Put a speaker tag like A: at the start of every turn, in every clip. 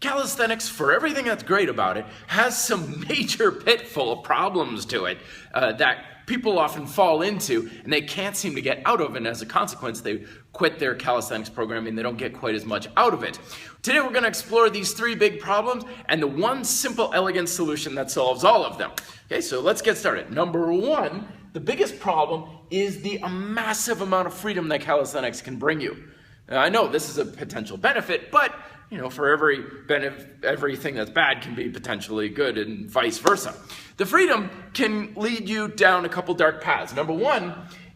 A: Calisthenics, for everything that's great about it, has some major pitfall problems to it that people often fall into and they can't seem to get out of, and as a consequence they quit their calisthenics program and they don't get quite as much out of it. Today we're going to explore these three big problems and the one simple, elegant solution that solves all of them. Okay, so let's get started. Number one, the biggest problem is the massive amount of freedom that calisthenics can bring you. Now, I know this is a potential benefit, but for everything that's bad can be potentially good and vice versa. The freedom can lead you down a couple dark paths. Number one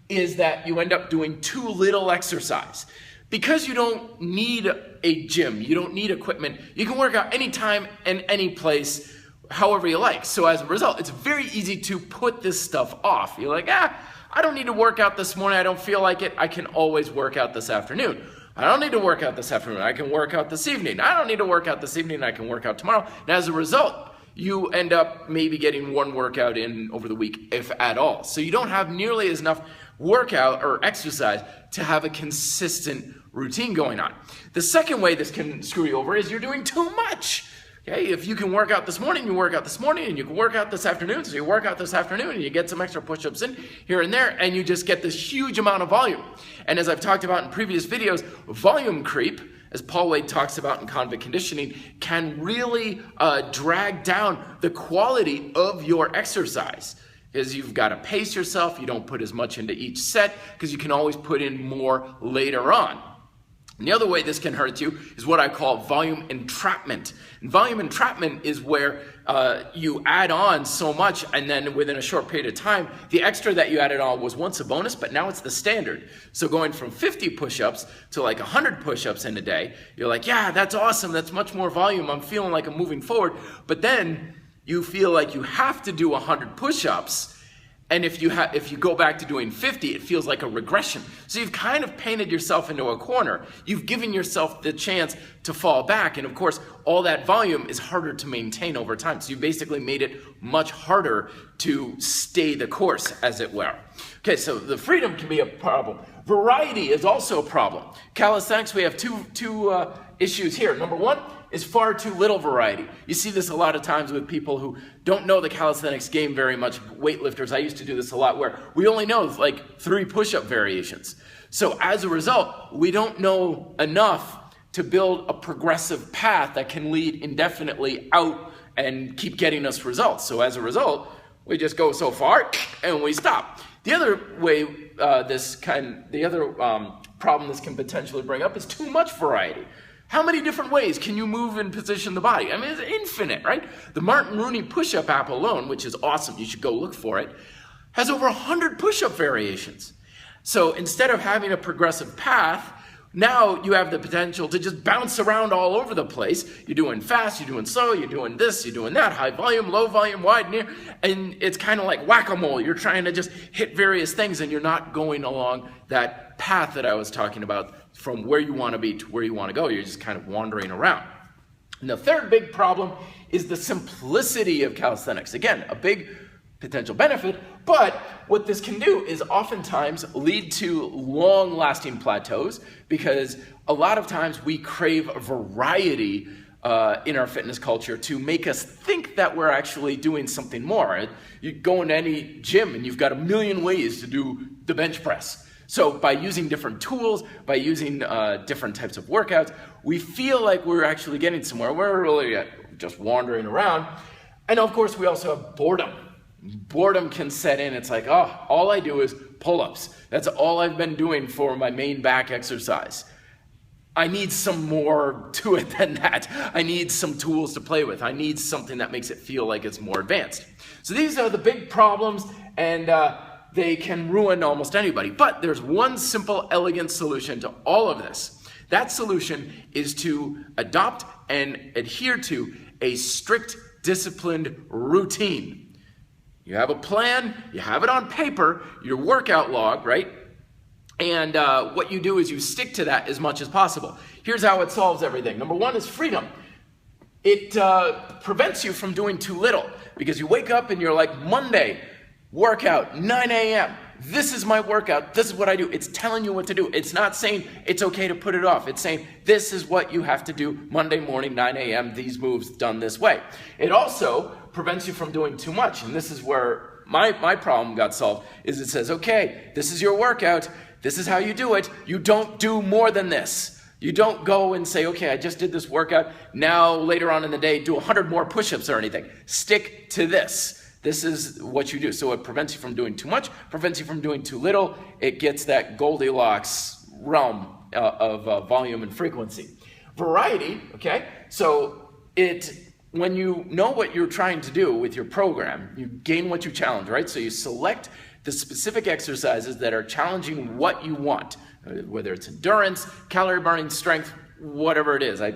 A: is that you end up doing too little exercise. Because you don't need a gym, you don't need equipment, you can work out anytime and any place, however you like. So as a result, it's very easy to put this stuff off. You're like, I don't need to work out this morning, I don't feel like it, I can always work out this afternoon. I don't need to work out this afternoon, I can work out this evening. I don't need to work out this evening, I can work out tomorrow. And as a result, you end up maybe getting one workout in over the week, if at all. So you don't have nearly as enough workout or exercise to have a consistent routine going on. The second way this can screw you over is you're doing too much. Okay, if you can work out this morning, you work out this morning, and you can work out this afternoon, so you work out this afternoon and you get some extra push-ups in here and there, and you just get this huge amount of volume. And as I've talked about in previous videos, volume creep, as Paul Wade talks about in convict conditioning, can really drag down the quality of your exercise. Because you've got to pace yourself, you don't put as much into each set, because you can always put in more later on. And the other way this can hurt you is what I call volume entrapment. And volume entrapment is where you add on so much, and then within a short period of time, the extra that you added on was once a bonus, but now it's the standard. So going from 50 push-ups to like 100 push-ups in a day, you're like, yeah, that's awesome, that's much more volume, I'm feeling like I'm moving forward. But then you feel like you have to do 100 push-ups, and if you go back to doing 50, it feels like a regression. So you've kind of painted yourself into a corner. You've given yourself the chance to fall back. And of course, all that volume is harder to maintain over time. So you basically made it much harder to stay the course, as it were. Okay, so the freedom can be a problem. Variety is also a problem. Calisthenics, we have two issues here. Number one is far too little variety. You see this a lot of times with people who don't know the calisthenics game very much, weightlifters. I used to do this a lot where we only know like 3 push-up variations. So as a result, we don't know enough to build a progressive path that can lead indefinitely out and keep getting us results. So as a result, we just go so far and we stop. The other way the other problem this can potentially bring up is too much variety. How many different ways can you move and position the body? I mean, it's infinite, right? The Martin Rooney push-up app alone, which is awesome, you should go look for it, has over 100 push-up variations. So instead of having a progressive path, now you have the potential to just bounce around all over the place. You're doing fast, you're doing slow, you're doing this, you're doing that, high volume, low volume, wide, near, and it's kind of like whack-a-mole. You're trying to just hit various things and you're not going along that path that I was talking about from where you want to be to where you want to go. You're just kind of wandering around. And the third big problem is the simplicity of calisthenics. Again, a big potential benefit, but what this can do is oftentimes lead to long-lasting plateaus, because a lot of times we crave variety in our fitness culture to make us think that we're actually doing something more. You go into any gym and you've got a million ways to do the bench press. So by using different tools, by using different types of workouts, we feel like we're actually getting somewhere. We're really just wandering around. And of course, we also have boredom. Boredom can set in. It's like, oh, all I do is pull-ups. That's all I've been doing for my main back exercise. I need some more to it than that. I need some tools to play with. I need something that makes it feel like it's more advanced. So these are the big problems, and they can ruin almost anybody. But there's one simple, elegant solution to all of this. That solution is to adopt and adhere to a strict, disciplined routine. You have a plan, you have it on paper, your workout log, right? And what you do is you stick to that as much as possible. Here's how it solves everything. Number one is freedom. It prevents you from doing too little, because you wake up and you're like, Monday, workout, 9 a.m. this is my workout, this is what I do. It's telling you what to do. It's not saying it's okay to put it off. It's saying this is what you have to do Monday morning, 9 a.m., these moves done this way. It also prevents you from doing too much, and this is where my problem got solved, is it says, okay, this is your workout, this is how you do it, you don't do more than this. You don't go and say, okay, I just did this workout, now later on in the day, do 100 more push-ups or anything. Stick to this. This is what you do. So it prevents you from doing too much, prevents you from doing too little. It gets that Goldilocks realm of volume and frequency. Variety, okay? So when you know what you're trying to do with your program, you gain what you challenge, right? So you select the specific exercises that are challenging what you want, whether it's endurance, calorie burning, strength, whatever it is. I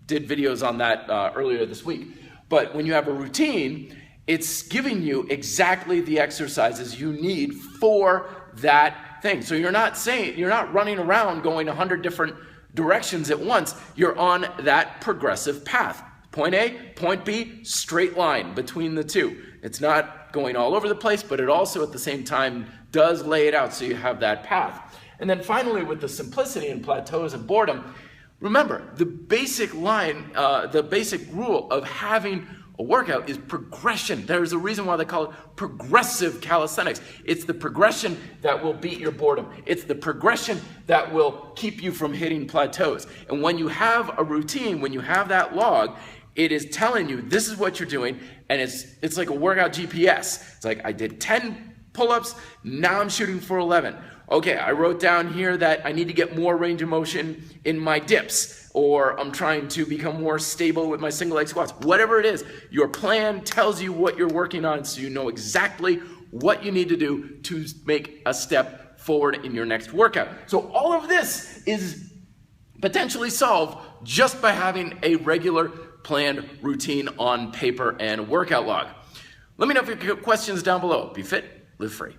A: did videos on that earlier this week. But when you have a routine, it's giving you exactly the exercises you need for that thing. So you're not running around going 100 different directions at once. You're on that progressive path. Point A, point B, straight line between the two. It's not going all over the place, but it also at the same time does lay it out so you have that path. And then finally, with the simplicity and plateaus and boredom, remember the basic line, the basic rule of having a workout is progression. There's a reason why they call it progressive calisthenics. It's the progression that will beat your boredom. It's the progression that will keep you from hitting plateaus. And when you have a routine, when you have that log, it is telling you this is what you're doing, and it's like a workout GPS. It's like I did 10 pull-ups, now I'm shooting for 11. Okay, I wrote down here that I need to get more range of motion in my dips, or I'm trying to become more stable with my single leg squats. Whatever it is, your plan tells you what you're working on, so you know exactly what you need to do to make a step forward in your next workout. So all of this is potentially solved just by having a regular planned routine on paper and workout log. Let me know if you have questions down below. Be fit, live free.